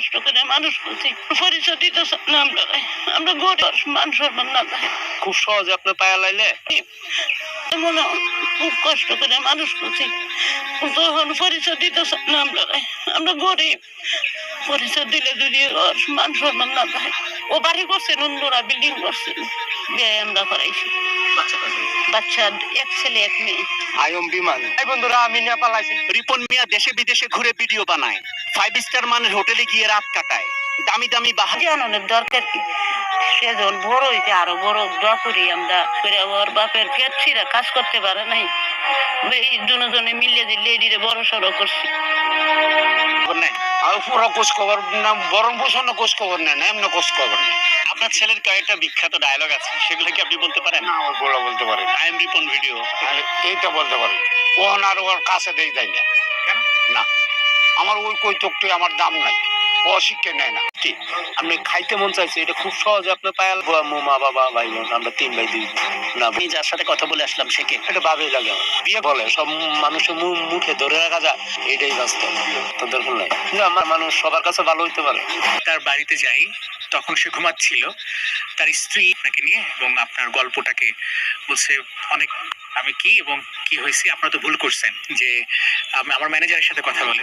কষ্ট করে মানুষ করছি, পরিচয় দিতে না আমরা গরিব মান সম্মান না পাই। খুব সহজে আপনি পায়া লাইলে মনে খুব কষ্ট করে মানুষ করছি, তখন পরিচয় দিতে না আমরা গরিব। পরিচয় দিলে যদি মান সম্মান না পাই। ও বাড়ি করছেন, অন্যরা বিল্ডিং করছেন, বিয়ে আমরা করাইছি। বাচ্চা এক ছেলে এক মেয়ে। আয়ম বিমান। এই বন্ধুরা, আমি নেপাল আইছি। রিপন মিয়া দেশে বিদেশে ঘুরে ভিডিও বানায়, 5 স্টার মানের হোটেলে গিয়ে রাত কাটায়, দামি দামি বাহারি জানানোর দরকার কি? সে যখন বড় হইতে আরো বড় দোয়া করি আমরা করে। ওর বাপের পেট ছিঁড়া কাজ করতে পারে নাই, এই দুজনে মিলিয়ে যে লেডিরে বড় সড়ো করছি। পুরো খোঁজ খবর না, বরং পোষণ খোঁজ খবর নেন, এমন খোঁজ খবর নেন। আপনার ছেলের কয়েকটা বিখ্যাত ডায়লগ আছে, সেগুলো কি আপনি বলতে পারেন? না, ওগুলো বলতে পারেন। আই এম রিপন ভিডিও, এইটা বলতে পারেন। ওন আর ওর কাছে দেই যায় না। কেন? না, আমার ওই কৈতকটি আমার দাম নাই, ও শিক্ষা নেয় না। ঠিক, আপনি খাইতে মন চাইছে, এটা খুব সহজে আপনি পায়াল। মা বাবা ভাই বোন, আমরা 3 ভাই 2 না। আমি যার সাথে কথা বলে আসলাম সে কে? এটা ভাবেই লাগে। বিয়ে বলে সব মানুষের মুখে ধরে রাখা যায়, এটাই বাস্তব। তো দরকার নাই যে আমার মানুষ সবার কাছে ভালো হইতে পারে। তার বাড়িতে যাই, তখন সে ঘুমাচ্ছিল, তার স্ত্রী আপনাকে নিয়ে এবং আপনার গল্পটাকে বলছে অনেক। আমি কি এবং কি হয়েছে, আপনারা তো ভুল করছেন যে আমার ম্যানেজারের সাথে কথা বলে